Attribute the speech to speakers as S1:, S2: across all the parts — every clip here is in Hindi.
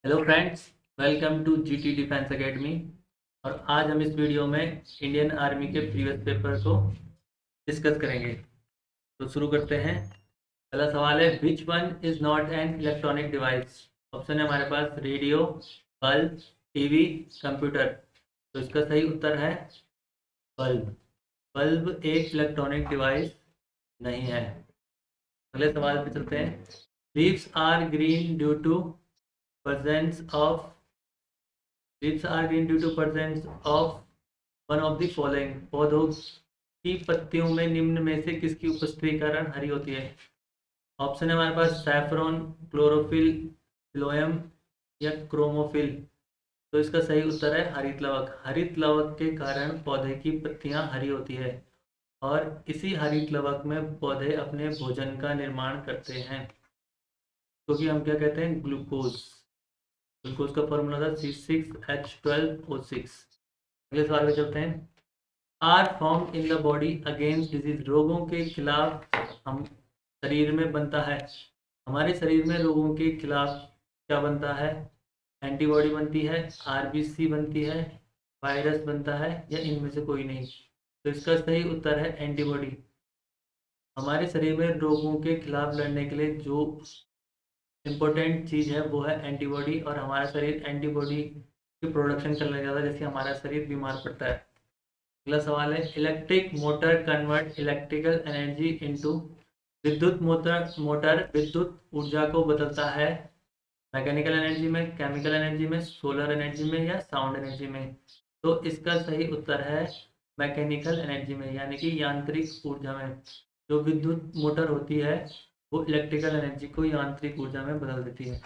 S1: Hello friends, welcome to GT defence academy. और आज हम इस वीडियो में इंडियन आर्मी के प्रीवियस पेपर को डिस्कस करेंगे। तो शुरू करते हैं। पहला सवाल है, which one is not an electronic device. Option है हमारे पास रेडियो, बल्ब, टीवी, कंप्यूटर। तो इसका सही उत्तर है बल्ब। बल्ब एक इलेक्ट्रॉनिक डिवाइस नहीं है। अगले सवाल पे चलते हैं। Leaves are green due to presence of Leaves are green due to presence of one of the following। पौधों की पत्तियों में निम्न में से किसकी उपस्थिति के कारण हरी होती है। ऑप्शन है हमारे पास सैफरॉन, क्लोरोफिल, फिलोयम या क्रोमोफिल। तो इसका सही उत्तर है हरित लवक। हरित लवक के कारण पौधे की पत्तियां हरी होती है और इसी हरित लवक में पौधे अपने भोजन का निर्माण करते हैं, क्योंकि हम क्या कहते हैं, ग्लूकोज। ग्लूकोज का फॉर्मूला था C6H12O6। अगले सवाल पे चलते हैं। Are form in the body against disease. रोगों के खिलाफ हम शरीर में बनता है। हमारे शरीर में रोगों के खिलाफ क्या बनता है। एंटीबॉडी बनती है, आरबीसी बनती है, वायरस बनता है, या इनमें से कोई नहीं। तो इसका सही उत्तर है एंटीबॉडी। हमारे शरीर में रोगों के खिलाफ लड़ने के लिए जो इम्पोर्टेंट चीज़ है वो है एंटीबॉडी, और हमारा शरीर एंटीबॉडी की प्रोडक्शन करने जाता है जैसे हमारा शरीर बीमार पड़ता है। अगला सवाल है, electric motor convert electrical energy into. विद्युत मोटर मोटर विद्युत ऊर्जा को बदलता है मैकेनिकल एनर्जी में, केमिकल एनर्जी में, सोलर एनर्जी में, या साउंड एनर्जी में। तो इसका सही उत्तर है मैकेनिकल एनर्जी में, यानी कि यांत्रिक ऊर्जा में। जो विद्युत मोटर होती है वो इलेक्ट्रिकल एनर्जी को यांत्रिक ऊर्जा में बदल देती है।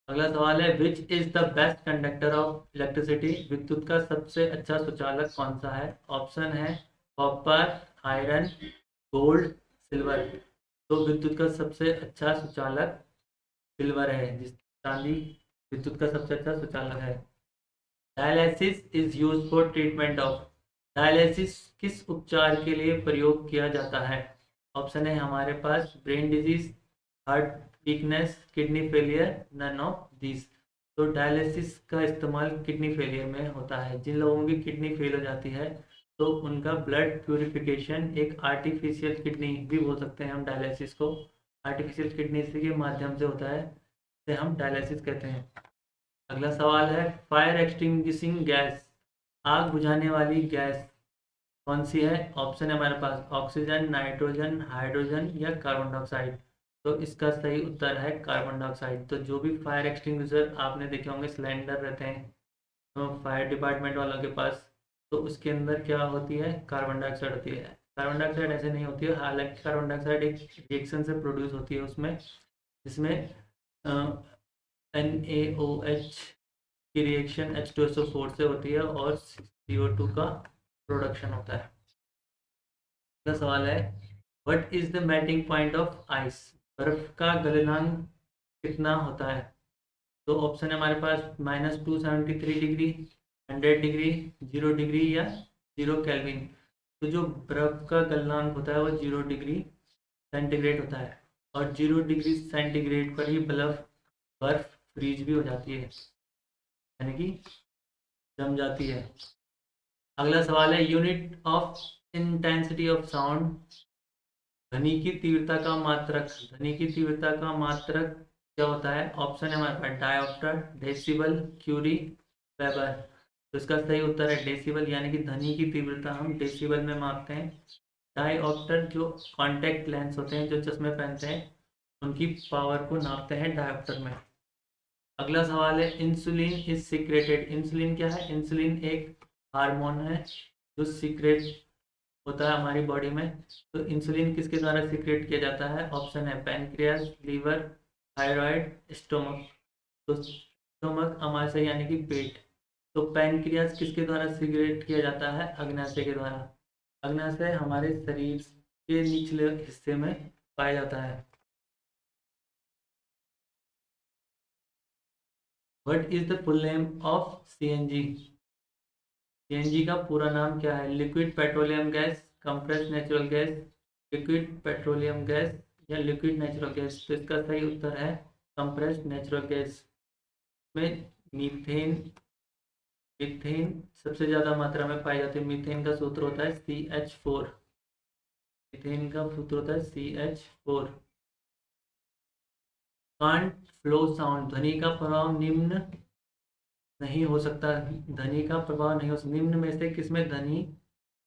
S1: अगला सवाल है, विच is the best conductor of electricity. विद्युत का सबसे अच्छा सुचालक कौन सा है। ऑप्शन है कॉपर, आयरन, गोल्ड, सिल्वर। तो विद्युत का सबसे अच्छा सुचालक सिल्वर है, जिस चांदी विद्युत का सबसे अच्छा सुचालक है। Dialysis is use for treatment of. Dialysis किस उपचार के लिए प्रयोग किया जाता है। ऑप्शन है हमारे पास brain disease, heart weakness, kidney failure, none of this. तो डायलिसिस का इस्तेमाल किडनी फेलियर में होता है। जिन लोगों की किडनी फेल हो जाती है तो उनका ब्लड प्यूरिफिकेशन, एक आर्टिफिशियल किडनी भी बोल सकते हैं हम डायलिसिस को, आर्टिफिशियल किडनी के माध्यम से होता है, इसे हम डायलिसिस कहते हैं। अगला सवाल है, फायर एक्सटिंग्विशिंग गैस। आग बुझाने वाली गैस कौन सी है। ऑप्शन है हमारे पास ऑक्सीजन, नाइट्रोजन, हाइड्रोजन, या कार्बन डाइऑक्साइड। तो इसका सही उत्तर है कार्बन डाइऑक्साइड। तो जो भी फायर एक्सटिंग्विशर आपने देखे होंगे, सिलेंडर रहते हैं तो फायर डिपार्टमेंट वालों के पास, तो उसके अंदर क्या होती है, कार्बन डाइऑक्साइड होती है। कार्बन डाइऑक्साइड ऐसे नहीं होती है, हालांकि कार्बन डाइऑक्साइड एक रिएक्शन से प्रोड्यूस होती है उसमें, जिसमें NaOH की रिएक्शन H2SO4 से होती है और CO2 का प्रोडक्शन होता है। अगला सवाल है, what is the melting point of ice. बर्फ का गलनांक कितना होता है। तो ऑप्शन है हमारे पास -273 डिग्री, 100 डिग्री, 0 डिग्री, या 0 केल्विन। तो जो बर्फ का गलनांक होता है वो 0 डिग्री सेंटीग्रेड होता है, और 0 डिग्री सेंटीग्रेड पर ही बर्फ फ्रीज भी हो जाती है, यानी कि जम जाती है। अगला सवाल है, unit of intensity of sound. ध्वनि की तीव्रता का मात्रक। ध्वनि की तीव्रता का मात्रक क्या होता है। ऑप्शन है हमारे पास डायोप्टर, डेसिबल, क्यूरी, वेबर। तो इसका सही उत्तर है डेसिबल, यानी कि ध्वनि की तीव्रता हम डेसिबल में मापते हैं। डायोप्टर जो कॉन्टैक्ट लेंस होते हैं, जो चश्मे पहनते हैं, उनकी पावर को नापते हैं डायोप्टर में। अगला सवाल है, इंसुलिन इज सीक्रेटेड। इंसुलिन क्या है। इंसुलिन एक हार्मोन है जो सीक्रेट होता है हमारी बॉडी में। तो इंसुलिन किसके द्वारा सीक्रेट किया जाता है। ऑप्शन है पैनक्रियास, लीवर, थायराइड, स्टोमक। तो स्टोमक अमाशय यानी कि पेट। तो पैनक्रियास किसके द्वारा सीक्रेट किया जाता है। अग्नाशय के द्वारा। अग्नाशय हमारे शरीर के निचले हिस्से में पाया जाता है। What is the full name of CNG। CNG का पूरा नाम क्या है। Liquid petroleum gas, compressed natural gas, liquid petroleum gas, या लिक्विड नेचुरल गैस। तो इसका सही उत्तर है कंप्रेस्ड नेचुरल गैस। में मीथेन मीथेन सबसे ज़्यादा मात्रा में पाई जाती है। मीथेन का सूत्र होता है CH4। मीथेन का सूत्र होता है CH4। कांट फ्लो साउंड, ध्वनि का प्रभाव निम्न नहीं हो सकता। ध्वनि का प्रभाव नहीं हो सकता, निम्न में से किसमें ध्वनि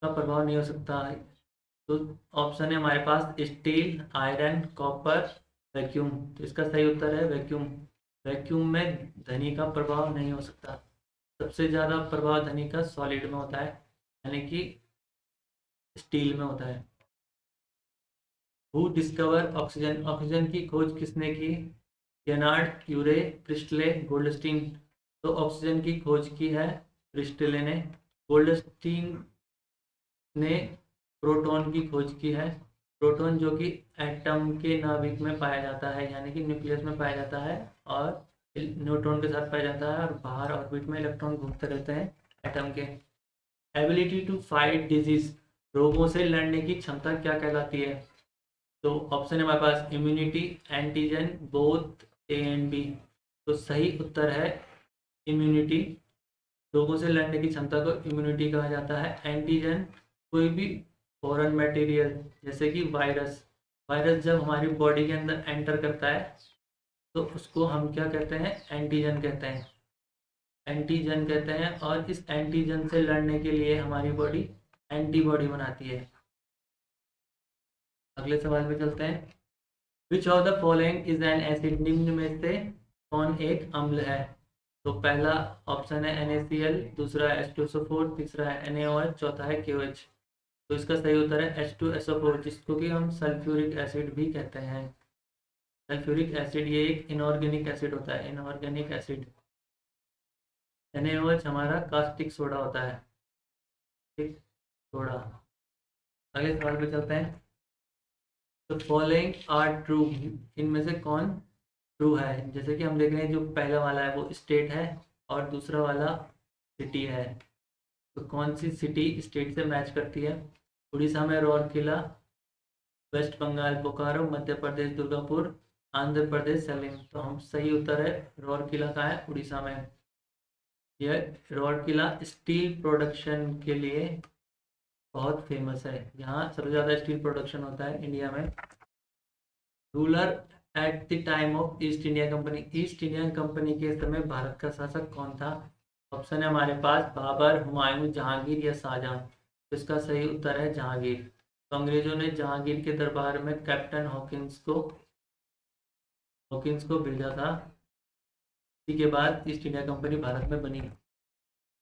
S1: का प्रभाव नहीं हो सकता है? तो ऑप्शन है हमारे पास स्टील, आयरन, कॉपर, वैक्यूम। तो इसका सही उत्तर है वैक्यूम। वैक्यूम में ध्वनि का प्रभाव नहीं हो सकता। सबसे ज़्यादा प्रभाव ध्वनि का सॉलिड में होता है, यानी कि स्टील में होता है। हु डिस्कवर ऑक्सीजन, ऑक्सीजन की खोज किसने की? Lenard, Curie, Priestley, Goldstein. तो ऑक्सीजन की खोज की है प्रिस्टले ने। गोल्डस्टीन ने प्रोटॉन की खोज की है। प्रोटॉन जो कि एटम के नाभिक में पाया जाता है, यानी कि न्यूक्लियस में पाया जाता है और न्यूट्रॉन के साथ पाया जाता है, और बाहर ऑर्बिट में इलेक्ट्रॉन घूमते रहते हैं एटम के। एबिलिटी टू फाइट डिजीज, रोगों से लड़ने की क्षमता क्या कहलाती है? तो ऑप्शन है हमारे पास immunity, antigen, both A and B. तो सही उत्तर है इम्यूनिटी। रोगों से लड़ने की क्षमता को इम्यूनिटी कहा जाता है। एंटीजन कोई भी फॉरेन मटेरियल, जैसे कि वायरस, वायरस जब हमारी बॉडी के अंदर एंटर करता है तो उसको हम क्या कहते हैं? एंटीजन कहते हैं। एंटीजन कहते हैं, और इस एंटीजन से लड़ने के लिए हमारी बॉडी एंटीबॉडी बनाती है। अगले सवाल पे चलते हैं। Which of the following is an acid, निम्न में से कौन एक अम्ल है? तो पहला ऑप्शन है NaCl, दूसरा है H2SO4, तीसरा है NaOH, चौथा है KOH। तो इसका सही उत्तर है H2SO4, जिसको कि हम सल्फ्यूरिक एसिड भी कहते हैं। सल्फ्यूरिक एसिड ये एक इनऑर्गेनिक एसिड होता है, इनऑर्गेनिक एसिड। NaOH हमारा कास्टिक सोडा होता है, ठीक, सोडा। अगले सवाल पे चलते हैं। तो फॉलोइंग आर ट्रू, इनमें से कौन ट्रू है? जैसे कि हम देख रहे हैं, जो पहला वाला है वो स्टेट है और दूसरा वाला सिटी है। तो कौन सी सिटी स्टेट से मैच करती है? उड़ीसा में रौरकिला, वेस्ट बंगाल बोकारो, मध्य प्रदेश दुर्गापुर, आंध्र प्रदेश सलेम। तो हम सही उत्तर है रौरकिला का है, उड़ीसा में। यह रौरकिला स्टील प्रोडक्शन के लिए बहुत फेमस है, यहाँ सबसे ज़्यादा स्टील प्रोडक्शन होता है इंडिया में। Ruler at the time of east India company, east India company के समय भारत का शासक कौन था? ऑप्शन है हमारे पास बाबर, हुमायूं, जहांगीर या शाहजहां। तो इसका सही उत्तर है जहांगीर। तो अंग्रेजों ने जहांगीर के दरबार में कैप्टन हॉकिंस को भेजा था। इसी के बाद ईस्ट इंडिया कंपनी भारत में बनी।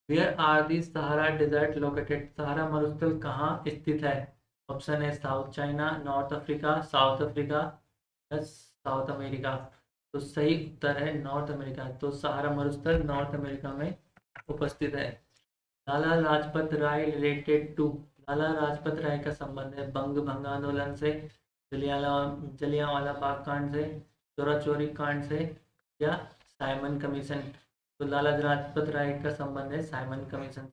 S1: Where are the Sahara desert located, Sahara मरुस्थल कहाँ स्थित है? ऑप्शन है South China, North Africa, South Africa या साउथ अमेरिका। तो सही उत्तर है नॉर्थ अमेरिका। तो सहारा मरुस्थल नॉर्थ अमेरिका में उपस्थित है। लाला लाजपत राय रिलेटेड टू, लाला लाजपत राय का संबंध है बंग भंग आंदोलन से, जलियांवाला बाग कांड से, चोरा चोरी कांड से या साइमन कमीशन। तो लाला लाजपत राय का संबंध है साइमन कमीशन।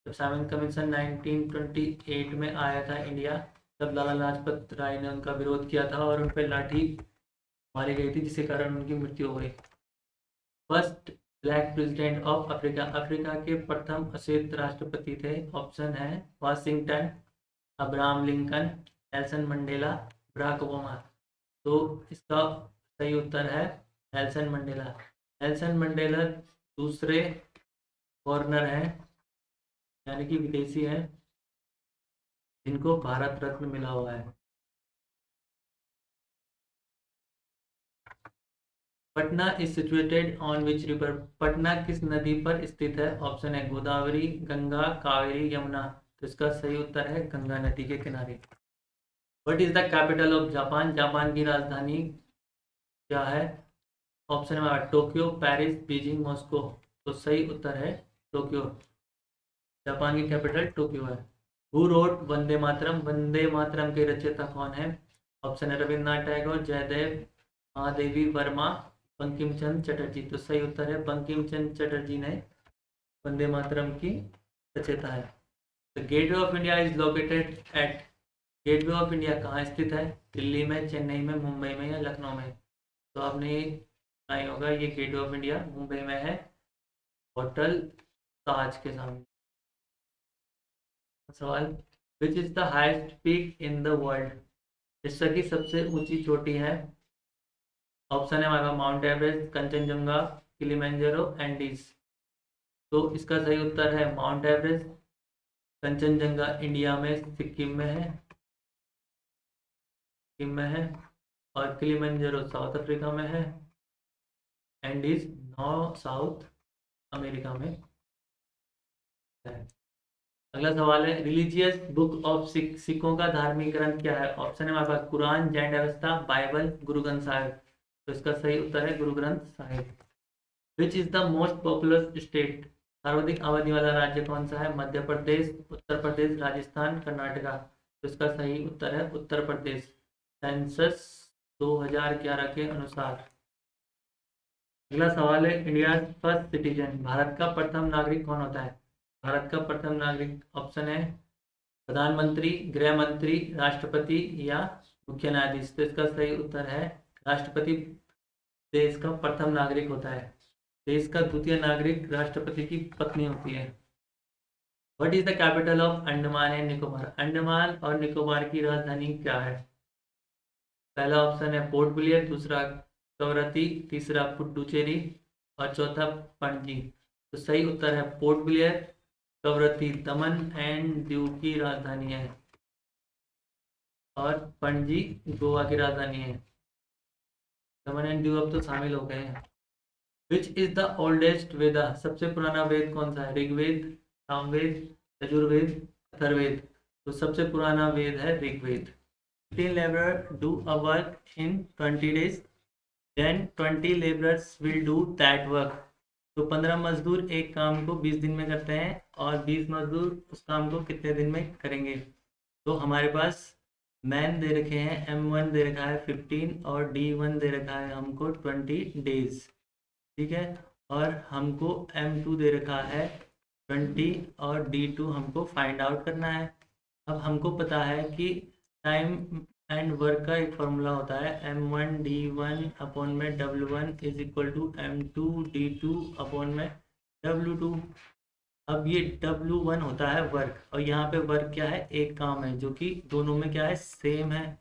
S1: जब साइमन कमीशन 1928 में आया था इंडिया, तब लाला लाजपत राय ने उनका विरोध किया था और उन पर लाठी मारी गई थी, जिसके कारण उनकी मृत्यु हो गई। First black president of Africa, Africa के प्रथम अश्वेत राष्ट्रपति थे। ऑप्शन है Washington, Abraham Lincoln, Nelson Mandela, Barack Obama. तो इसका सही उत्तर है नेल्सन मंडेला। नेल्सन मंडेला दूसरे गवर्नर हैं, यानी कि विदेशी हैं, जिनको भारत रत्न मिला हुआ है। Patna is situated on which river, Patna किस नदी पर स्थित है? ऑप्शन है गोदावरी, गंगा, कावेरी, यमुना। तो इसका सही उत्तर है गंगा नदी के किनारे। What is the capital of Japan, Japan की राजधानी क्या है? ऑप्शन है टोक्यो, पेरिस, बीजिंग, मॉस्को। तो सही उत्तर है टोक्यो। जापान की कैपिटल टोक्यो है। हु रोट वंदे मातरम, वंदे मातरम के रचयिता कौन है? ऑप्शन है रविन्द्रनाथ टैगोर, जयदेव, महादेवी वर्मा, बंकिम चंद्र चटर्जी। तो सही उत्तर है बंकिम चंद्र चटर्जी ने वंदे मातरम की रचयिता है। The gateway of India is located at, gateway of India कहाँ स्थित है? दिल्ली में, चेन्नई में, मुंबई में या लखनऊ में? तो आपने नहीं होगा, ये गेट ऑफ इंडिया मुंबई में है, होटल ताज के सामने। सवाल, which is the highest peak in the world? विश्व की सबसे ऊंची चोटी है। ऑप्शन है हमारे पास Mount Everest, Kanchenjunga, Kilimanjaro, Andes. तो इसका सही उत्तर है माउंट एवरेस्ट। कंचनजंगा इंडिया में सिक्किम में है, सिक्किम में है। और किलिमंजारो साउथ अफ्रीका में है। एंडीज नॉर्थ साउथ अमेरिका में है। अगला सवाल है, रिलीजियस बुक ऑफ सिखों का धार्मिक ग्रंथ क्या है? ऑप्शन है हमारे पास कुरान, जैन अवस्था, बाइबल, गुरु ग्रंथ साहिब। तो इसका सही उत्तर है गुरु ग्रंथ साहिब। विच is the most popular state? सर्वाधिक आबादी वाला राज्य कौन सा है? मध्य प्रदेश, उत्तर प्रदेश, राजस्थान, कर्नाटका। तो इसका सही उत्तर है उत्तर प्रदेश, सेंसस 2011 के अनुसार। अगला सवाल है, इंडिया फर्स्ट सिटीजन, भारत का प्रथम नागरिक कौन होता है? भारत का प्रथम नागरिक, ऑप्शन है प्रधानमंत्री, गृह मंत्री, राष्ट्रपति या मुख्य न्यायाधीश। तो इसका सही उत्तर है राष्ट्रपति देश का प्रथम नागरिक होता है। देश का द्वितीय नागरिक राष्ट्रपति की पत्नी होती है। What is the capital of Andaman and Nicobar? Andaman और निकोबार की राजधानी क्या है? पहला ऑप्शन है पोर्ट ब्लेयर, दूसरा कवरत्ती, तीसरा पुडुचेरी और चौथा पणजी। तो सही उत्तर है port Blair. Kavaratti Daman and Diu की राजधानी है और पणजी गोवा की राजधानी है। दमन एंड दीव अब तो शामिल हो गए हैं। विच इज द ओल्डेस्ट वेदा? सबसे पुराना वेद कौन सा है? ऋग्वेद, सामवेद, यजुर्वेद, अथर्ववेद। तो सबसे पुराना वेद है Rigveda. 15 laborer do a work in 20 days, then 20 laborers will do that work. तो 15 मजदूर एक काम को 20 दिन में करते हैं और 20 मजदूर उस काम को कितने दिन में करेंगे? तो हमारे पास मैन दे रखे हैं, M1 दे रखा है 15 और D1 दे रखा है हमको 20 डेज, ठीक है। और हमको M2 दे रखा है 20 और D2 हमको फाइंड आउट करना है। अब हमको पता है कि टाइम एंड वर्क का एक फॉर्मूला होता है M1 D1 अपॉन में W1 is equal to M2 D2 upon में W2। अब ये W1 होता है वर्क और यहाँ पे वर्क क्या है? एक काम है, जो कि दोनों में क्या है? सेम है।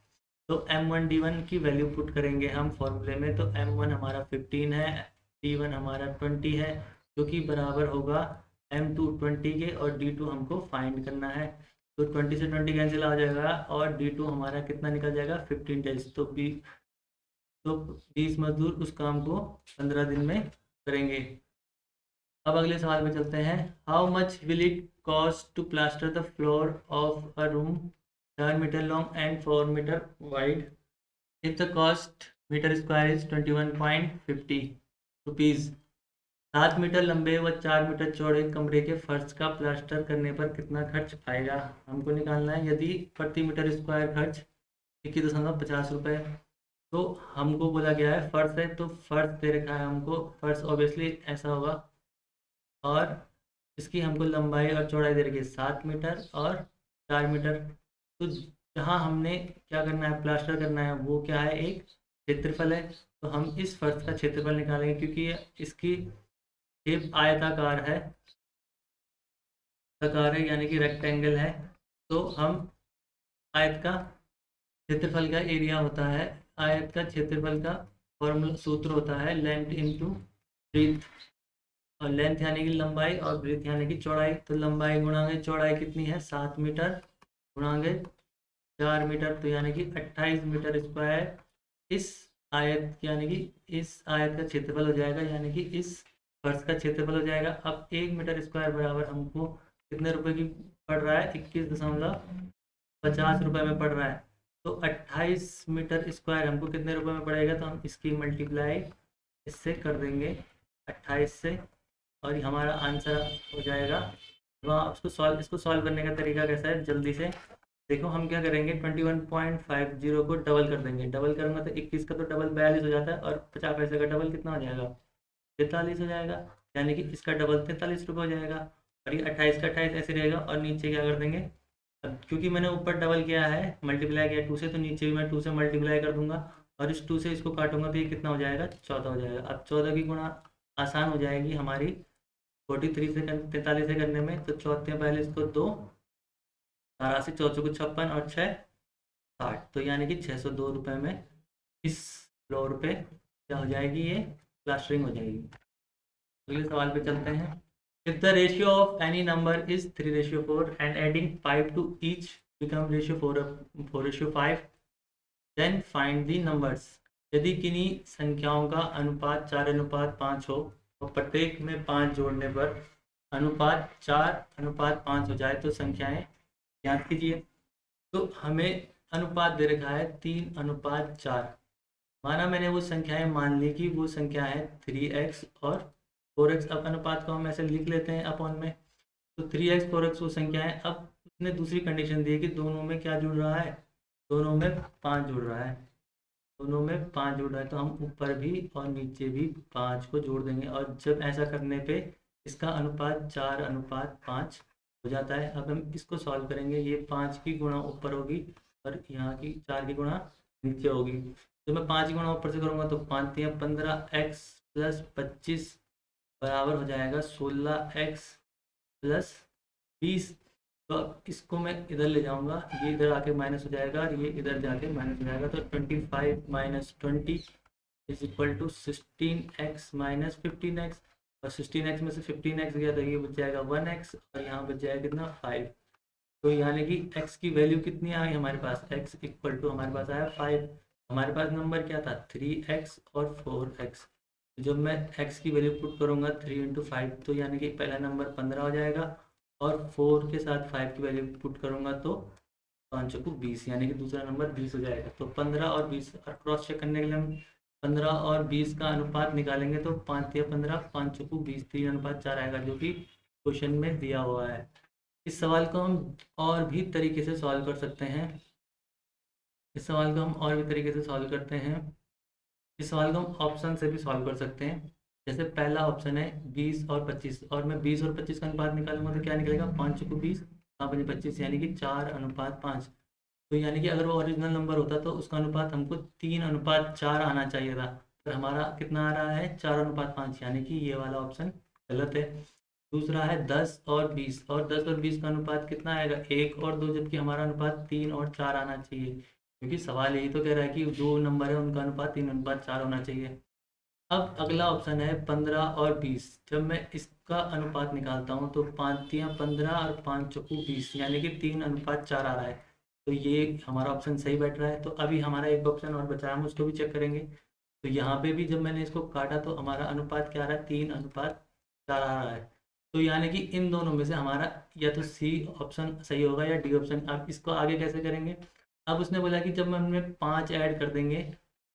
S1: तो M1 D1 की वैल्यू पुट करेंगे हम फॉर्मूले में। तो M1 हमारा 15 है, D1 हमारा 20 है, जो कि बराबर होगा M2 20 के और D2 हमको फाइंड करना है। तो 20 से 20 कैंसिल आ जाएगा और D2 हमारा कितना निकल जाएगा? 15 डेज। तो 20 मजदूर उस काम को 15 दिन में करेंगे। अब अगले सवाल में चलते हैं। How much will it cost to plaster the floor of a room 7 metre long and 4 metre wide if the cost metre square is 21.50 rupees? 7 metre लंबे व 4 मीटर चौड़े कमरे के फर्श का प्लास्टर करने पर कितना खर्च आएगा? हमको निकालना है। यदि प्रति मीटर स्क्वायर खर्च 21.50 रुपये, तो हमको बोला गया है फर्श है, तो फर्श दे रखा है हमको, फर्श ऑब्वियसली ऐसा होगा और इसकी हमको लंबाई और चौड़ाई दे रखी है 7 मीटर और 4 मीटर। तो जहाँ हमने क्या करना है? प्लास्टर करना है, वो क्या है? एक क्षेत्रफल है। तो हम इस फर्श का क्षेत्रफल निकालेंगे क्योंकि इसकी शेप आयताकार है, आयताकार है यानी कि रेक्टेंगल है। तो हम आयत का क्षेत्रफल का एरिया होता है, आयत का क्षेत्रफल का फॉर्मूला सूत्र होता है लेंथ इनटू ब्रीथ। और लेंथ यानी कि लंबाई और ब्रीथ यानी कि चौड़ाई। तो लंबाई गुणांगे चौड़ाई कितनी है? 7 मीटर गुणांगे 4 मीटर, तो यानी कि 28 मीटर स्क्वायर इस आयत यानी कि इस आयत का क्षेत्रफल हो जाएगा, यानी कि इस फर्श का क्षेत्रफल हो जाएगा। अब 1 मीटर स्क्वायर बराबर हमको कितने रुपए की पड़ रहा है? 21.50 रुपये में पड़ रहा है। तो 28 मीटर स्क्वायर हमको कितने रुपए में पड़ेगा? तो हम इसकी मल्टीप्लाई इससे कर देंगे 28 से और हमारा आंसर हो जाएगा। वहाँ इसको सॉल्व करने का तरीका कैसा है? जल्दी से देखो, हम क्या करेंगे 21.50 को डबल कर देंगे। डबल करूँगा तो 21 का तो डबल 42 हो जाता है और 50 पैसे का डबल कितना हो जाएगा? 43 हो जाएगा, यानी कि इसका डबल 43 रुपये हो जाएगा। और ये 28 का 28 ऐसे रहेगा और नीचे क्या कर देंगे? अब क्योंकि मैंने ऊपर डबल किया है, मल्टीप्लाई किया 2 से, तो नीचे भी मैं 2 से मल्टीप्लाई कर दूंगा और इस 2 से इसको काटूंगा तो ये कितना हो जाएगा, 14 हो जाएगा। अब 14 की गुणा आसान हो जाएगी हमारी 43 से 43 से करने में। तो 14 पहले इसको 2, 84 14 को 56 और 6 60, तो यानी कि 602 रुपये में इस फ्लोर पे क्या हो जाएगी, ये प्लास्टरिंग हो जाएगी। अगले सवाल पे चलते हैं। If the ratio of any number is 3:4 and adding 5 to each become ratio 4:5, then find the numbers. यदि किन्हीं संख्याओं का अनुपात 4:5 हो और प्रत्येक में 5 जोड़ने पर अनुपात 4:5 हो जाए तो संख्याएं ज्ञात कीजिए। तो हमें अनुपात दे रखा है 3:4। माना मैंने वो संख्याएं मान ली कि वो संख्या है 3x और 4x। अब अनुपात को हम ऐसे लिख लेते हैं अपॉन में। तो 3x 4x वो संख्या है। अब उसने दूसरी कंडीशन दी है कि दोनों में क्या जुड़ रहा है, दोनों में 5 जुड़ रहा है, दोनों में 5 जुड़ रहा है। तो हम ऊपर भी और नीचे भी 5 को जोड़ देंगे और जब ऐसा करने पे इसका अनुपात 4:5 हो जाता है। अब हम इसको सॉल्व करेंगे। ये 5 की गुणा ऊपर होगी और यहाँ की 4 की गुणा नीचे होगी। तो मैं 5 की गुणा ऊपर से करूँगा तो 5 या 15x + 25 बराबर हो जाएगा 16x + 20। तो अब इसको मैं इधर ले जाऊंगा, ये इधर आके माइनस हो जाएगा और ये इधर जाके माइनस हो जाएगा। तो 25 - 20 = 16x - 15x। और 16x में से 15x गया तो ये बच जाएगा 1x और यहाँ बच जाएगा कितना, 5। तो यानी कि x की वैल्यू कितनी आई हमारे पास, x = हमारे पास आया 5। हमारे पास नंबर क्या था, 3x और 4x। जब मैं x की वैल्यू पुट करूँगा 3 × 5 तो यानी कि पहला नंबर 15 हो जाएगा और 4 के साथ 5 की वैल्यू पुट करूँगा तो 5 को 20, यानी कि दूसरा नंबर 20 हो जाएगा। तो 15 और 20 और क्रॉस चेक करने के लिए हम 15 और 20 का अनुपात निकालेंगे तो 5 या 15, 5 को 20, 3:4 आएगा जो कि क्वेश्चन में दिया हुआ है। इस सवाल को हम और भी तरीके से सॉल्व कर सकते हैं। इस सवाल को हम और भी तरीके से सॉल्व करते हैं। इस सवाल को हम ऑप्शन से भी सॉल्व कर सकते हैं। जैसे पहला ऑप्शन है 20 और 25 और मैं 20 और 25 का अनुपात निकालूंगा तो क्या निकलेगा, 5 को 20, 5 × 25 यानी कि 4:5। तो यानी कि अगर वो ओरिजिनल नंबर होता तो उसका अनुपात हमको 3:4 आना चाहिए था। तो हमारा कितना आ रहा है, 4:5, यानी कि ये वाला ऑप्शन गलत है। दूसरा है 10 और 20 और 10 और 20 का अनुपात कितना आएगा, 1 और 2, जबकि हमारा अनुपात 3 और 4 आना चाहिए क्योंकि सवाल यही तो कह रहा है कि जो नंबर है उनका अनुपात 3:4 होना चाहिए। अब अगला ऑप्शन है 15 और 20। जब मैं इसका अनुपात निकालता हूँ तो 5 या 15 और 5 चौको 20 यानी कि 3:4 आ रहा है। तो ये हमारा ऑप्शन सही बैठ रहा है। तो अभी हमारा एक ऑप्शन और बचा है, हम उसको भी चेक करेंगे। तो यहाँ पे भी जब मैंने इसको काटा तो हमारा अनुपात क्या आ रहा है, 3:4 आ रहा है। तो यानी कि इन दोनों में से हमारा या तो सी ऑप्शन सही होगा या डी ऑप्शन। अब इसको आगे कैसे करेंगे, अब उसने बोला कि जब हम इनमें 5 ऐड कर देंगे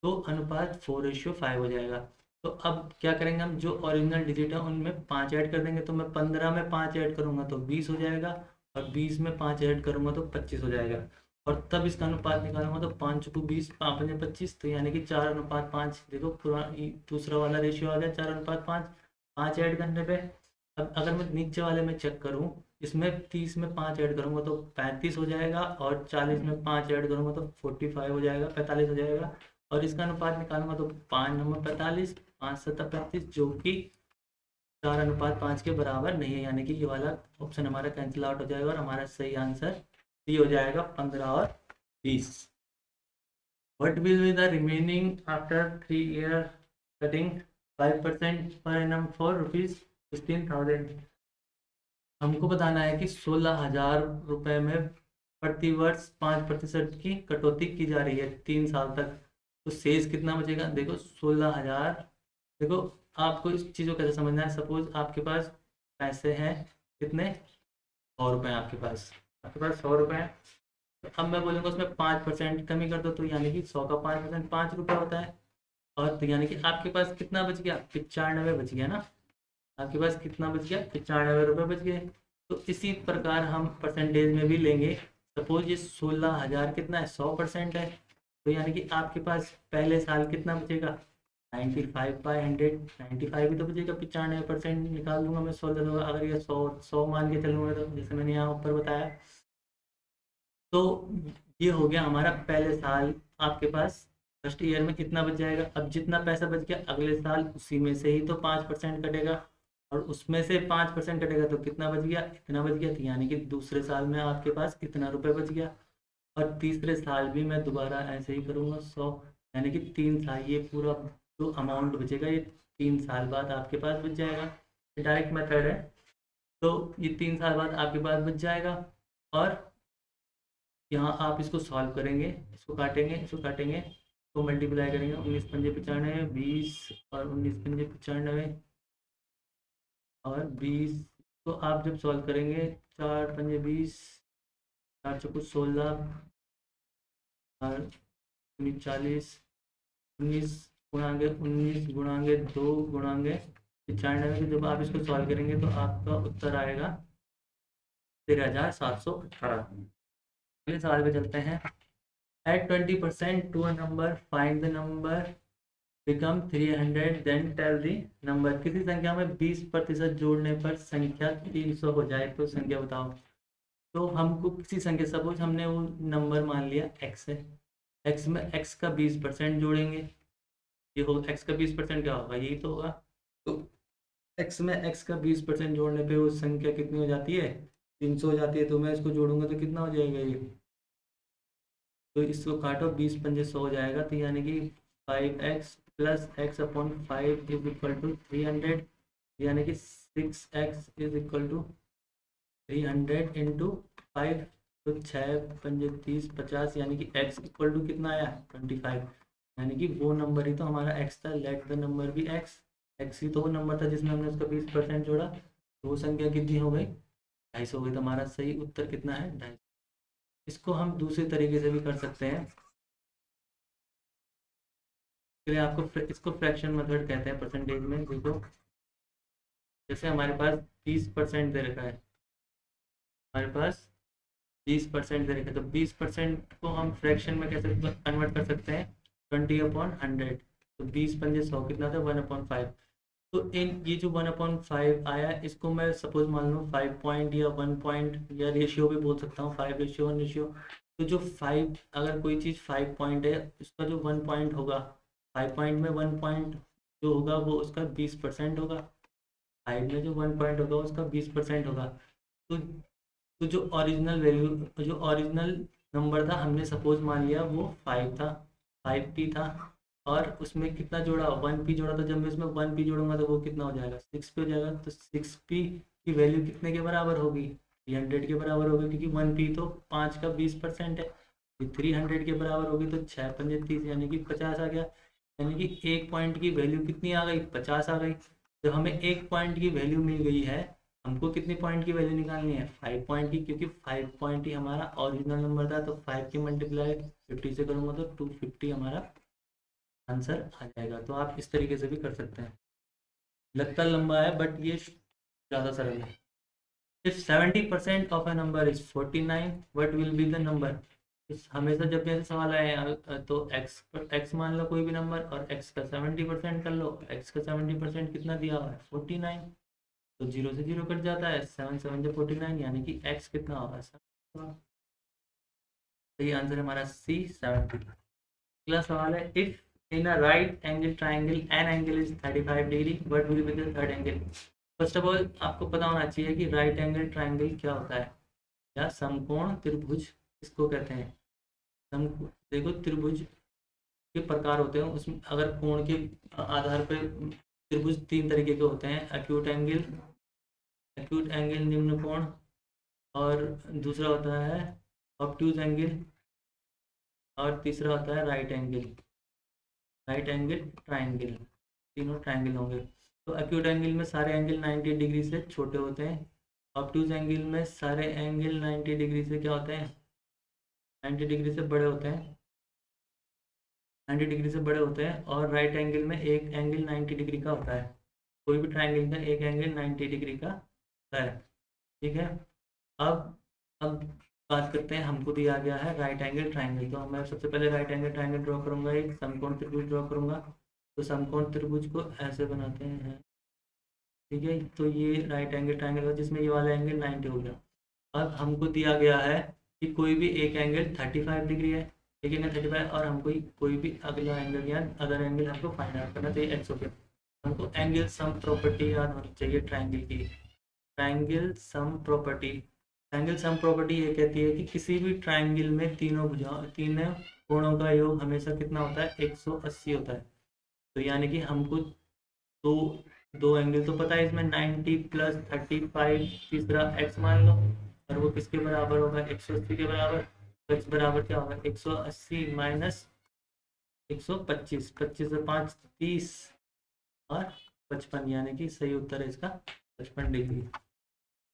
S1: तो अनुपात 4:5 हो जाएगा। तो अब क्या करेंगे, हम जो ओरिजिनल डिजिट है उनमें 5 ऐड कर देंगे। तो मैं 15 में 5 ऐड करूँगा तो 20 हो जाएगा और 20 में 5 ऐड करूँगा तो 25 हो जाएगा। और तब इसका अनुपात निकालूंगा तो 5 को 20, 5 × 25, तो यानी कि 4:5। देखो दूसरा वाला रेशियो आ गया 4:5, 5 ऐड करने पे। अब अगर मैं नीचे वाले में चेक करूँ, इसमें 30 में 5 ऐड करूँगा तो 35 हो जाएगा और 40 में 5 ऐड करूँगा तो 45 हो जाएगा, 45 हो जाएगा। और इसका अनुपात निकालूंगा तो 5×45, 5×7 = 35, जो कि 4:5 के बराबर नहीं है। यानी कि ये वाला ऑप्शन हमारा कैंसिल आउट हो जाएगा और हमारा सही आंसर सी हो जाएगा, 15 और 20। What will be the remaining after 3 year cutting 5% per annum for ₹16,000? हमको बताना है कि 16,000 रुपये में प्रति वर्ष 5% की कटौती की जा रही है 3 साल तक। तो शेष कितना बचेगा, देखो 16,000। देखो आपको इस चीज़ को कैसे समझना है, सपोज आपके पास पैसे हैं कितने, 100 रुपये आपके पास 100 रुपये हैं। तो अब मैं बोलूँगा उसमें 5% कमी कर दो तो यानी कि 100 का 5% 5 रुपये होता है। और तो यानी कि आपके पास कितना बच गया, 95 बच गया ना। आपके पास कितना बच गया, 95 रुपये बच गए। तो इसी प्रकार हम परसेंटेज में भी लेंगे। सपोज ये 16,000 कितना है, 100% है। तो यानी कि आपके पास पहले साल कितना बचेगा, 95/100, 95 ही तो बचेगा। 95% निकाल दूंगा मैं 16, अगर ये 100 मान के चलूँगा तो जैसे मैंने यहाँ ऊपर बताया। तो ये हो गया हमारा पहले साल आपके पास फर्स्ट ईयर में कितना बच जाएगा। अब जितना पैसा बच गया अगले साल उसी में से ही तो 5% कटेगा, और उसमें से 5% कटेगा तो कितना बच गया, इतना बच गया। तो यानी कि दूसरे साल में आपके पास इतना रुपये बच गया। और तीसरे साल भी मैं दोबारा ऐसे ही करूँगा 100, यानी कि 3 साल, ये पूरा जो अमाउंट बचेगा ये 3 साल बाद आपके पास बच जाएगा। ये डायरेक्ट मेथड है, तो ये 3 साल बाद आपके पास बच जाएगा। और यहाँ आप इसको सॉल्व करेंगे, इसको काटेंगे तो मल्टीप्लाई करेंगे। 19 पंजे 95, 20 और 19 पंजे 95 और 20 तो आप जब सॉल्व करेंगे 4 पंजे 20, 4 चौको 16 और 19 40, 19 गुणांगे 2 गुणांगे 95 के जब आप इसको सॉल्व करेंगे तो आपका उत्तर आएगा 13,718। अगले सवाल पे चलते हैं। Add 20% to a number, find the number, become 300, then tell the number। किसी संख्या में 20% जोड़ने पर संख्या 300 हो जाए तो संख्या बताओ। तो हमको किसी संख्या, सपोज हमने वो नंबर मान लिया x है, x में x का 20% जोड़ेंगे, ये हो x का 20% क्या होगा, यही तो होगा। तो x में x का 20% जोड़ने पे वो संख्या कितनी हो जाती है, 300 हो जाती है। तो मैं इसको जोड़ूंगा तो कितना हो जाएगा ये, तो इसको काटो 20 पंजे 100 हो जाएगा। तो यानी कि 5x plus x upon 5 is equal to 300, यानी कि 6x is equal to 300 into 5, तो 6 पंजे 30 50, यानी कि x इक्वल टू कितना आया 25, यानी कि वो नंबर ही तो हमारा x था। लेट द नंबर भी x ही तो वो नंबर था जिसमें हमने उसका 20% जोड़ा, तो वो संख्या कितनी हो गई 250 हो गई। तो हमारा सही उत्तर कितना है 250। इसको हम दूसरे तरीके से भी कर सकते हैं, इसलिए आपको इसको फ्रैक्शन मेथड कहते हैं परसेंटेज में। देखो जैसे हमारे पास 20% दे रखा है, हमारे पास 20% दे रखा है, तो 20% को हम फ्रैक्शन में कैसे कन्वर्ट कर सकते हैं, 20/100। तो 20 पंजे 100 कितना था 1/5। तो इन ये जो 1/5 आया, इसको मैं सपोज मान लूँ 5 पॉइंट या 1 पॉइंट या रेशियो भी बोल सकता हूँ, 5:1 रेशियो। तो जो 5, अगर कोई चीज़ 5 पॉइंट है, उसका जो 1 पॉइंट होगा, 5 पॉइंट में 1 पॉइंट जो होगा वो उसका 20% होगा, 5 में जो 1 पॉइंट होगा उसका 20% होगा। तो जो ओरिजिनल वैल्यू, जो ओरिजिनल नंबर था, हमने सपोज मान लिया वो 5 था, 5p था, और उसमें कितना जोड़ा 1p जोड़ा। तो जब मैं इसमें 1p जोड़ूंगा तो वो कितना हो जाएगा 6p हो जाएगा। तो 6p की वैल्यू कितने के बराबर होगी 300 के बराबर होगी, क्योंकि 1p तो 5 का 20% है। 300 के बराबर होगी तो 6 पंजे 30, यानी कि 50 आ गया। यानी कि एक पॉइंट की वैल्यू कितनी आ गई 50 आ गई। जब हमें एक पॉइंट की वैल्यू मिल गई है, हमको कितनी पॉइंट की वैल्यू निकालनी है 5 पॉइंट की, क्योंकि 5 पॉइंट ही हमारा ओरिजिनल नंबर था। तो 5 की मल्टीप्लाई 50 से करूँगा तो 250 हमारा आंसर आ जाएगा। तो आप इस तरीके से भी कर सकते हैं। लगता लंबा है बट ये ज़्यादा सरल है। If 70% of a number is 49, what will be the number. हमेशा जब भी ऐसे सवाल आए तो x मान लो कोई भी नंबर, और x का 70% कर लो। x का 70% कितना दिया हुआ है 49, तो 0 से 0 कट जाता है, 7 7 जो 49, यानी कि x कितना होगा 7। तो ये आंसर हमारा C 70। अगला सवाल है, if in a right angle triangle an angle is 35 degree, what will be the third angle. First of all आपको पता होना चाहिए कि राइट एंगल ट्राइंगल क्या होता है, या समकोण त्रिभुज किसको कहते हैं। देखो त्रिभुज के प्रकार होते हैं, उसमें अगर कोण के आधार पर त्रिभुज 3 तरीके के होते हैं, एक्यूट एंगल निम्न कोण, और दूसरा होता है ऑब्ट्यूज एंगल, और तीसरा होता है राइट एंगल ट्राइंगल। तीनों ट्राइंगल होंगे। तो एक्यूट एंगल में सारे एंगल 90 डिग्री से छोटे होते हैं, ऑब्ट्यूज एंगल में सारे एंगल 90 डिग्री से क्या होते हैं 90 डिग्री से बड़े होते हैं, 90 डिग्री से बड़े होते हैं। और राइट एंगल में एक एंगल 90 डिग्री का होता है, कोई भी ट्राइंगल का एक एंगल 90 डिग्री का होता है। ठीक है। अब बात करते हैं, हमको दिया गया है राइट एंगल ट्राइंगल। तो मैं सबसे पहले राइट एंगल ट्राइंगल ड्रॉ करूंगा, एक समकोण त्रिभुज ड्रॉ करूंगा। तो समकोण त्रिभुज को ऐसे बनाते हैं, ठीक है। तो ये राइट एंगल ट्राइंगल जिसमें ये वाला एंगल 90 हो गया। अब हमको दिया गया है कि कोई भी एक एंगल 35 डिग्री है, ठीक है ना 35, और हमको कोई भी अगला एंगल या अदर एंगल हमको फाइंड आउट करना चाहिए एक्स हो गया। हमको एंगल सम प्रॉपर्टी याद होनी चाहिए ट्रायंगल की। Triangle sum property, triangle sum property ये कहती है कि किसी भी ट्रायंगल में तीनों कोणों का योग हमेशा कितना होता है, 180 होता है। तो यानी कि हमको दो दो एंगल तो पता है इसमें, 90 प्लस 35, तीसरा x मान लो, और वो किसके बराबर होगा, 180 के बराबर। तो x बराबर क्या होगा, 180 माइनस 125, 25 से 5 30 और 55, यानी कि सही उत्तर है इसका 55 डिग्री।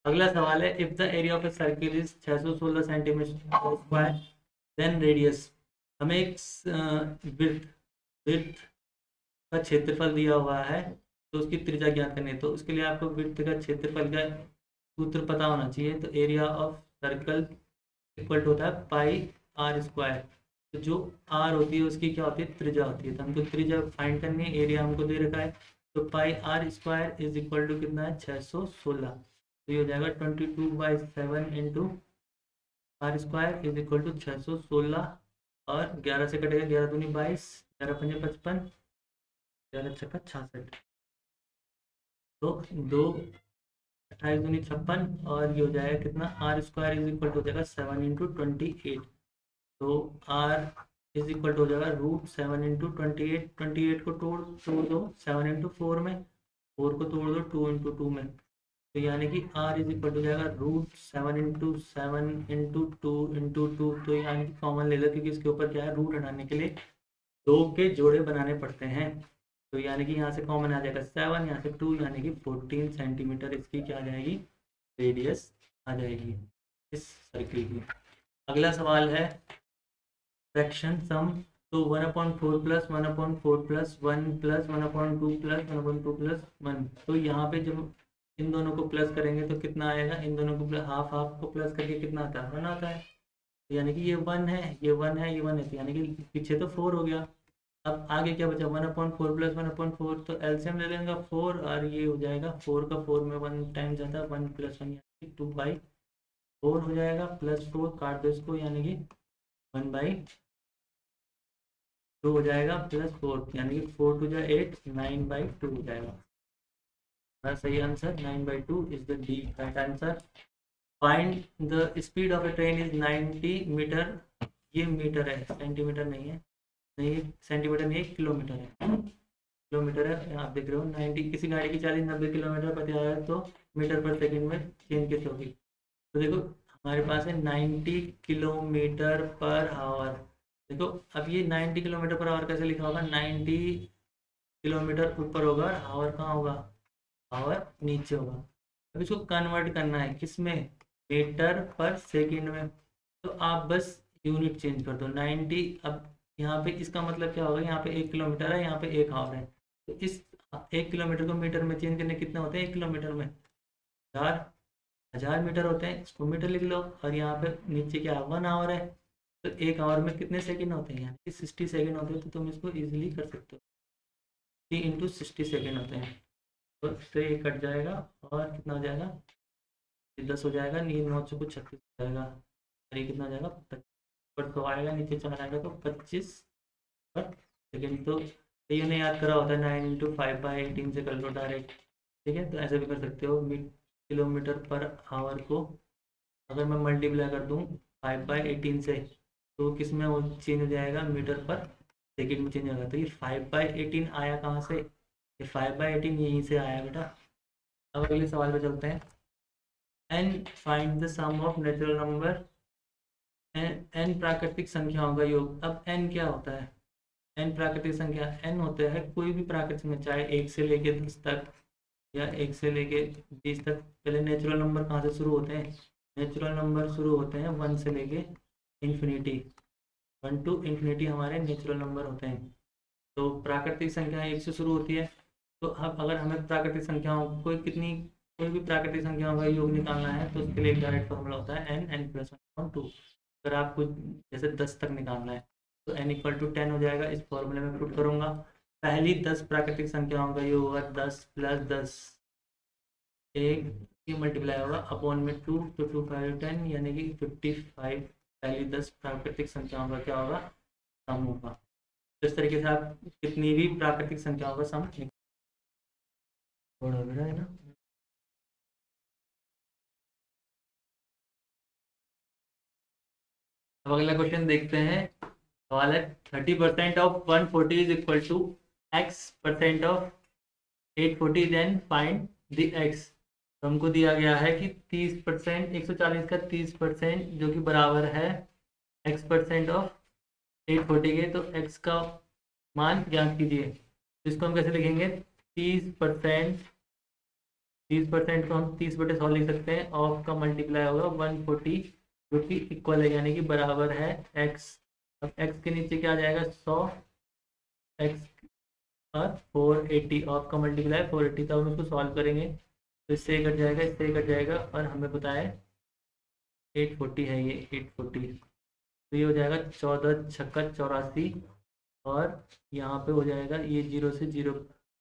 S1: अगला सवाल है, if the area of a circle is 616 centimetre square then radius. हमें एक विड्थ विड्थ का क्षेत्रफल दिया हुआ है, तो उसकी त्रिज्या ज्ञात करनी है। तो उसके लिए आपको विड्थ का क्षेत्रफल का सूत्र पता होना चाहिए। तो area of circle equal to होता है पाई आर स्क्वायर। तो जो आर होती है उसकी क्या होती है, त्रिज्या होती है। तो हमको त्रिज्या फाइंड करनी है, एरिया हमको दे रखा है। तो pi R square is equal to कितना है, 616। तो ये हो जाएगा 22/7 into R square is equal to 616, और 11 से कटेगा, 11 दूनी 22, 11 पंजे 55, 11 छक्का 66, तो 2 28 दूनी 56, और ये हो जाएगा कितना, R square is equal to हो जाएगा 7 इंटू 28। तो आर इज इक्वल टू हो जाएगा √7 इंटू 28। 28 को तोड़ दो 7 इंटू 4 में, 4 को तोड़ दो 2 इंटू 2 में। तो यानी कि आर इज इक्वल टू हो जाएगा √7 इंटू 7 इंटू 2 इंटू 2। तो यानी कि कॉमन ले लो, क्योंकि इसके ऊपर क्या है, रूट हटाने के लिए 2 के जोड़े बनाने पड़ते हैं। तो यानी कि यहाँ से कॉमन आ जाएगा 7, यहाँ से 2, यानी कि 14 सेंटीमीटर इसकी क्या आ जाएगी, रेडियस आ जाएगी इस सर्किल की। अगला सवाल है फ्रैक्शन सम। तो 1/4 plus 1/4 plus 1 plus 1/2 plus 1/2 plus 1। तो यहाँ पे जब इन दोनों को प्लस करेंगे तो कितना आएगा, इन दोनों को हाफ हाफ को प्लस करके कितना आता है, 1 आता है। यानी कि ये 1 है, ये 1 है, ये 1 है, तो यानी कि पीछे तो 4 हो गया। अब आगे क्या बचा, 1/4 प्लस 1/4, तो एलसीएम ले लेंगे 4, और ये हो जाएगा 4 का 4 में 1 टाइम जाता है, 1 प्लस 1 यानी कि 2/4 हो जाएगा, प्लस 4 काट दो इसको, यानी कि 1/2 हो जाएगा, प्लस 4 यानी कि 4 टू जा 8, 9/2 हो जाएगा। सही answer 9/2 is the D right answer. Find the speed of a train is 90 metre. ये मीटर है, सेंटीमीटर नहीं है, नहीं सेंटीमीटर नहीं है, किलोमीटर है, किलोमीटर है। आप देख रहे हो 90, किसी गाड़ी की 40-90 किलोमीटर प्रति आवर, तो मीटर पर सेकंड में चेंज कैसे होगी। तो देखो हमारे पास है 90 किलोमीटर पर आवर। देखो अब ये 90 किलोमीटर पर आवर कैसे लिखा होगा, 90 किलोमीटर ऊपर होगा, और आवर कहाँ होगा, आवर नीचे होगा। अब इसको कन्वर्ट करना है किस में, मीटर पर सेकंड में। तो आप बस यूनिट चेंज कर दो 90। अब यहाँ पे इसका मतलब क्या होगा, यहाँ पे 1 किलोमीटर है, यहाँ पे 1 आवर है। तो इस 1 किलोमीटर को मीटर में चेंज करने कितने होते हैं, 1 किलोमीटर में 1000 मीटर होते हैं, इसको मीटर लिख लो। और यहाँ पे नीचे क्या है, 1 आवर है। तो 1 आवर में कितने सेकंड होते हैं, यहाँ पे 60 सेकंड होते हैं। तो तुम इसको ईजिली कर सकते हो, 3 × 60 सेकंड होते हैं। तो इससे ये कट जाएगा, और कितना हो जाएगा, 10 हो जाएगा, 9 से कुछ 36 हो जाएगा, और ये कितना हो जाएगा, 25 पर तो आएगा, नीचे चला आएगा, तो 25 पर सेकेंड। तो ये नहीं याद करा होता है, 9 × 5/18 से कर लो डायरेक्ट। ठीक है, तो ऐसे भी कर सकते हो। किलोमीटर पर आवर को अगर मैं मल्टीप्लाई कर दूँ 5/18 से, तो किस में वो चेंज हो जाएगा, मीटर पर सेकेंड में चेंज होगा। तो ये 5/18 आया कहाँ से, ये 5/18 यहीं से आया बेटा। अब अगले सवाल पे चलते हैं। N find the sum of natural number. N प्राकृतिक संख्याओं का योग। अब एन क्या होता है, एन प्राकृतिक संख्या, एन होता है कोई भी प्राकृतिक संख्या, चाहे 1 से लेके 10 तक या 1 से लेके 20 तक। पहले नेचुरल नंबर कहाँ से शुरू होते हैं, नेचुरल नंबर शुरू होते हैं 1 से लेके इन्फिनिटी, 1 to इन्फिनिटी हमारे नेचुरल नंबर होते हैं। तो प्राकृतिक संख्या 1 से शुरू होती है। तो अब अगर हमें प्राकृतिक संख्याओं कोई भी प्राकृतिक संख्याओं का योग निकालना है, तो उसके लिए एक डायरेक्ट फॉर्मूला होता है n+1/2। अगर आपको जैसे 10 तक निकालना है, तो n = 10 हो जाएगा। इस फॉर्मूले में पुट करूंगा, पहली 10 प्राकृतिक संख्याओं का योग होगा 10 + 10, एक ये मल्टीप्लाई होगा अपॉन में 2, तो 2 × 5 = 10, यानी कि 55 पहली 10 प्राकृतिक संख्याओं का क्या होगा, सम होगा। तो इस तरीके से आप कितनी भी प्राकृतिक संख्याओं का सम थोड़ा बड़ा है ना। अब अगला क्वेश्चन देखते हैं। सवाल है 30% of 140 is equal to x% of 840, then find the x। तो हमको दिया गया है कि 30%, 140 का 30% जो कि बराबर है x% ऑफ 840 के, तो x का मान ज्ञात कीजिए। तो इसको हम कैसे लिखेंगे, 30%, 30% को हम 30/100 लिख सकते हैं। ऑफ का मल्टीप्लाई होगा 140 जो कि इक्वल है यानी कि बराबर है x। अब x के नीचे क्या आ जाएगा, 100, x और 480, ऑफ का मल्टीप्लाई 480। तो हम इसको सॉल्व करेंगे तो इससे कट जाएगा, इससे कट जाएगा, और हमें पता है 840 है ये, 840। तो ये हो जाएगा 14 छक्का 84, और यहाँ पे हो जाएगा ये 0 से 0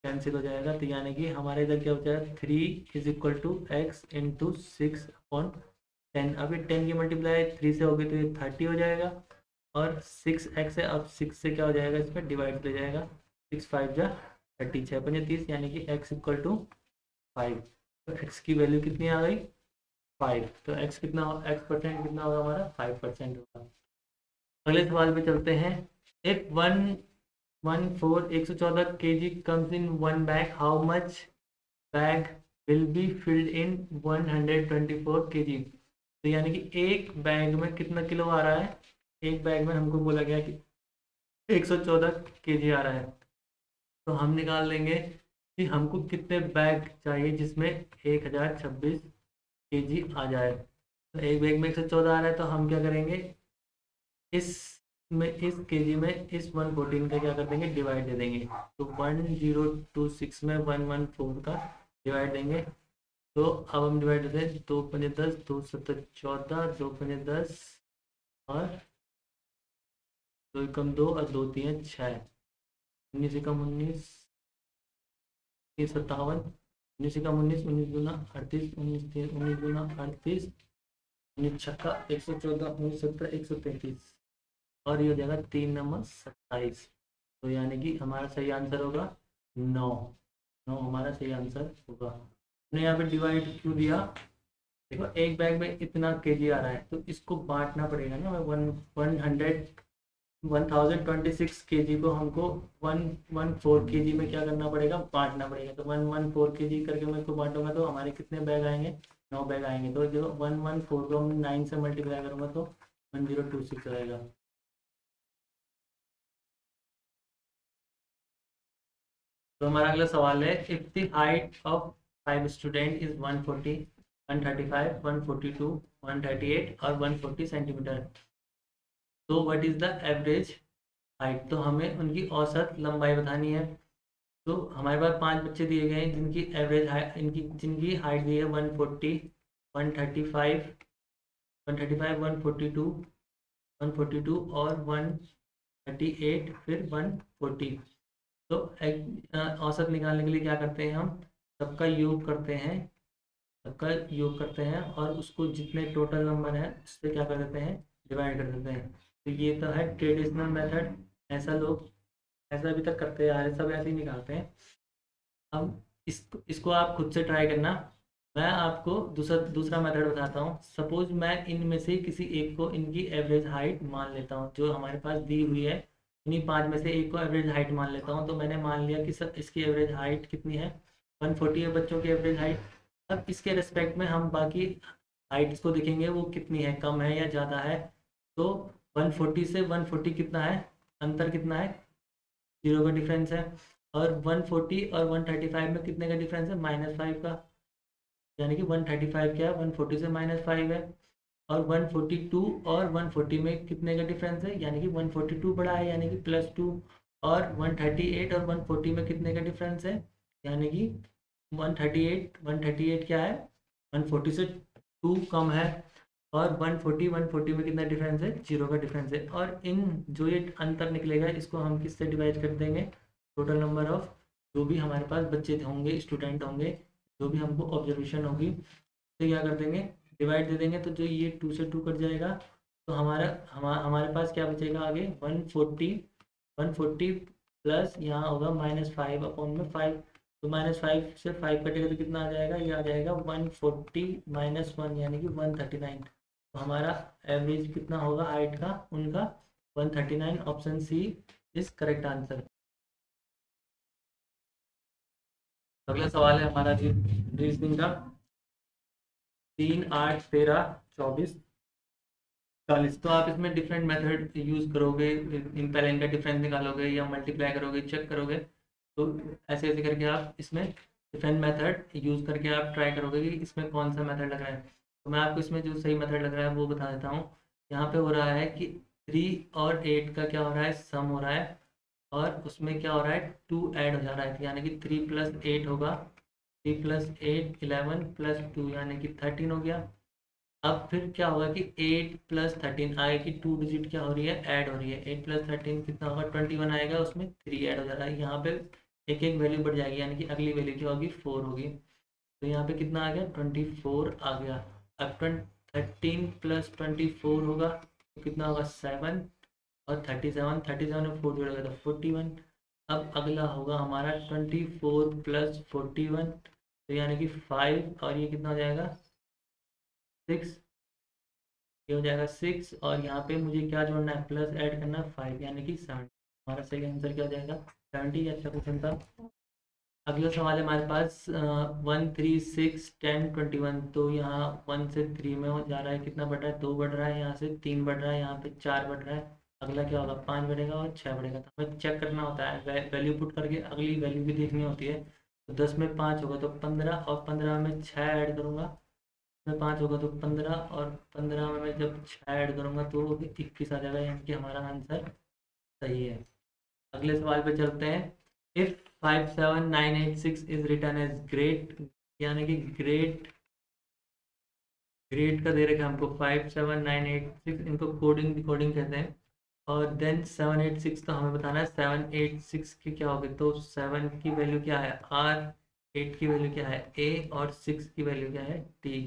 S1: कैंसिल हो जाएगा। तो यानी कि हमारे इधर क्या हो जाएगा, 3 is equal to x into 6/10। अब ये 10 की मल्टीप्लाई 3 से होगी तो ये 30 हो जाएगा, और 6x है, अब 6 से क्या हो जाएगा, इसमें डिवाइड ले जाएगा, 6 5 जा 30, 6 5 30, यानी कि x इक्वल टू 5। तो x की वैल्यू कितनी आ गई, 5। तो x कितना, x% कितना होगा हमारा, 5% होगा। अगले सवाल पे चलते हैं। If 114 kg comes in one bag, how much bag will be filled in 124 kg। तो यानी कि एक बैग में कितना किलो आ रहा है, एक बैग में हमको बोला गया कि 114 kg आ रहा है। तो हम निकाल लेंगे कि हमको कितने बैग चाहिए जिसमें 1026 kg आ जाए। तो एक बैग में 114 आ रहा है, तो हम क्या करेंगे, इस केजी में इस 114 का क्या कर देंगे, डिवाइड दे देंगे। तो 1026 में 114 का डिवाइड देंगे। तो अब हम डिवाइड देते हैं, 2 5 10, 2 7 14, 2 5 10, और 2 कम 2 और 2 3 6, 19 कम 19, 57, 19 कम 19, 19 दूना 38, 19 3 19 दूना 38, 19 छक्का 114, 19 17 133, और ये हो जाएगा 3 नंबर 27। तो यानी कि हमारा सही आंसर होगा 9। 9 हमारा सही आंसर होगा। हमने यहाँ पे डिवाइड क्यों दिया, देखो एक बैग में इतना केजी आ रहा है तो इसको बांटना पड़ेगा ना। 1026 केजी को हमको 114 केजी में क्या करना पड़ेगा, बांटना पड़ेगा। तो 114 केजी करके मैं इसको बांटूंगा तो हमारे कितने बैग आएंगे, 9 बैग आएंगे। तो जो 114 को हम 9 से मल्टीप्लाई करूँगा तो 1026 रहेगा। तो हमारा अगला सवाल है, if the height of 5 student is 140, 135, 142, 138 और 140 सेंटीमीटर, तो what is the average height. तो हमें उनकी औसत लंबाई बतानी है। तो हमारे पास 5 बच्चे दिए गए हैं जिनकी एवरेज हाइट, जिनकी हाइट दी है 140, 135, 135, 142, 142 और 138, फिर 140। तो औसत निकालने के लिए क्या करते हैं, हम सबका योग करते हैं, सबका योग करते हैं, और उसको जितने टोटल नंबर है उससे क्या कर देते हैं, डिवाइड कर देते हैं। तो ये तो है ट्रेडिशनल मेथड, ऐसा लोग ऐसा अभी तक करते आ रहे, सब ऐसे ही निकालते हैं। अब इसको आप खुद से ट्राई करना। मैं आपको दूसरा मेथड बताता हूँ। सपोज मैं इनमें से किसी एक को इनकी एवरेज हाइट मान लेता हूँ, जो हमारे पास दी हुई है, इन्हीं 5 में से एक को एवरेज हाइट मान लेता हूँ। तो मैंने मान लिया कि सर इसकी एवरेज हाइट कितनी है, 140 है बच्चों की एवरेज हाइट। अब इसके रिस्पेक्ट में हम बाकी हाइट्स को देखेंगे वो कितनी है, कम है या ज़्यादा है। तो 140 से 140 कितना है, अंतर कितना है, 0 का डिफरेंस है। और 140 और 135 में कितने का डिफरेंस है, -5 का। यानी कि 135 क्या है, 140 से -5 है। और 142 और 140 में कितने का डिफरेंस है, यानी कि 142 बड़ा है, यानी कि +2। और 138 और 140 में कितने का डिफरेंस है, यानी कि 138 क्या है, 140 से 2 कम है। और 140 में कितना डिफरेंस है, 0 का डिफरेंस है। और इन जो ये अंतर निकलेगा इसको हम किससे डिवाइड कर देंगे, टोटल नंबर ऑफ जो भी हमारे पास बच्चे होंगे, स्टूडेंट होंगे, जो भी हमको ऑब्जर्वेशन होगी, तो क्या कर देंगे, डिवाइड दे देंगे। तो जो ये 2 से 2 कट जाएगा, तो हमारे पास क्या बचेगा आगे 140 प्लस यहाँ होगा -5 अपॉन में 5। तो -5 से 5 कटेगा तो कितना आ जाएगा, ये आ जाएगा 140 -1 यानी कि 139। तो हमारा एवरेज कितना होगा हाइट का उनका 139। Option C is correct answer. अगला सवाल है हमारा रीजनिंग का। 3, 8, 13, 24, 40। तो आप इसमें डिफरेंट मेथड यूज करोगे, इन पहले इनका डिफरेंस निकालोगे या मल्टीप्लाई करोगे, चेक करोगे। तो ऐसे ऐसे करके आप इसमें डिफरेंट मेथड यूज करके आप ट्राई करोगे कि इसमें कौन सा मेथड लग रहा है। तो मैं आपको इसमें जो सही मेथड लग रहा है वो बता देता हूँ। यहाँ पे हो रहा है कि 3 और 8 का क्या हो रहा है, सम हो रहा है, और उसमें क्या हो रहा है 2 ऐड हो जा रहा है, यानी कि 3 + 8 होगा। 3 + 8 11 + 2 यानी कि 13 हो गया। अब फिर क्या होगा कि 8 + 13 आगे की 2 डिजिट क्या हो रही है, ऐड हो रही है। 8 + 13 कितना होगा 21 आएगा, उसमें 3 ऐड हो जा रहा है। यहाँ पे एक एक वैल्यू बढ़ जाएगी, यानी कि अगली वैल्यू क्या होगी 4 होगी। तो यहाँ पे कितना आ गया 24 आ गया। अब 13 + 24 होगा तो कितना होगा 7, और 37 में 4 जोड़ेगा तो 41। अब अगला होगा हमारा 24 + 41, तो यानी कि 5, और ये कितना हो जाएगा 6। ये हो जाएगा 6, और यहाँ पे मुझे क्या जोड़ना है, प्लस ऐड करना है 5, यानी कि 70। हमारा सही आंसर क्या हो जाएगा 70। अच्छा क्वेश्चन था। अगला सवाल है हमारे पास 1, 3, 6, 10, 21। तो यहाँ 1 से 3 में हो जा रहा है, कितना बढ़ रहा है 2 बढ़ रहा है, यहाँ से 3 बढ़ रहा है, यहाँ पे 4 बढ़ रहा है। अगला क्या होगा 5 बढ़ेगा और 6 बढ़ेगा। तो हमें चेक करना होता है, वैल्यू पुट करके अगली वैल्यू भी देखनी होती है। तो 10 में 5 होगा तो 15, और 15 में 6 ऐड करूँगा, में 5 होगा तो 15, और 15 में मैं जब 6 ऐड करूँगा तो 21 आ जाएगा, यानी कि हमारा आंसर सही है। अगले सवाल पे चलते हैं। If 57986 is written as great, यानी कि ग्रेट ग्रेट का दे रखा है हमको 57986, इनको कोडिंग डिकोडिंग कहते हैं। और देन 786, तो हमें बताना है 786 की क्या होगी। तो 7 की वैल्यू क्या है आर, 8 की वैल्यू क्या है ए, और 6 की वैल्यू क्या है टी,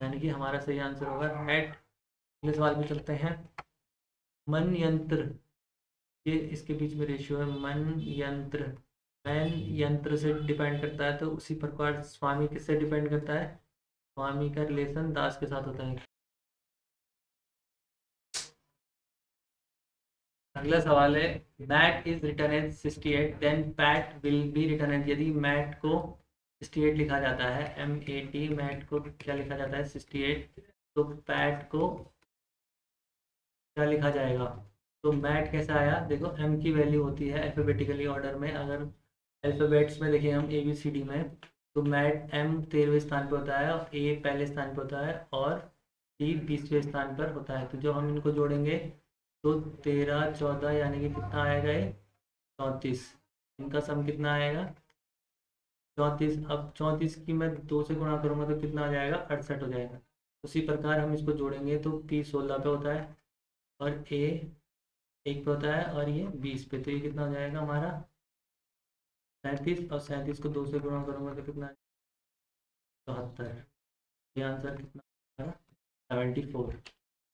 S1: यानी कि हमारा सही आंसर होगा नेट। अगले सवाल पे चलते हैं। मन यंत्र, ये इसके बीच में रेशियो है मन यंत्र। मैन यंत्र से डिपेंड करता है, तो उसी प्रकार स्वामी किससे डिपेंड करता है, स्वामी का रिलेशन दास के साथ होता है। अगला सवाल है mat is written as 68, then pat will be written as. यदि मैट को 68 लिखा जाता है, MAT, मैट को क्या लिखा जाता है 68, तो पैट को क्या लिखा जाएगा। तो मैट कैसा आया, देखो एम की वैल्यू होती है अल्फाबेटिकली ऑर्डर में। अगर अल्फाबेट्स में देखें हम ABCD में, तो मैट M 13वें स्थान पर होता है, और A पहले स्थान पर होता है, और C 20वें स्थान पर होता है। तो जो हम इनको जोड़ेंगे तो 13, 14 यानी कि कितना आएगा ये 34। इनका सम कितना आएगा 34। अब 34 की मैं 2 से गुणा करूँगा तो कितना आ जाएगा 68 हो जाएगा। उसी प्रकार हम इसको जोड़ेंगे तो P 16 पे होता है, और A 1 पे होता है, और ये 20 पे। तो ये कितना हो जाएगा हमारा 37, और 37 को 2 से गुणा करूँगा तो कितना 74। ये आंसर कितना 74।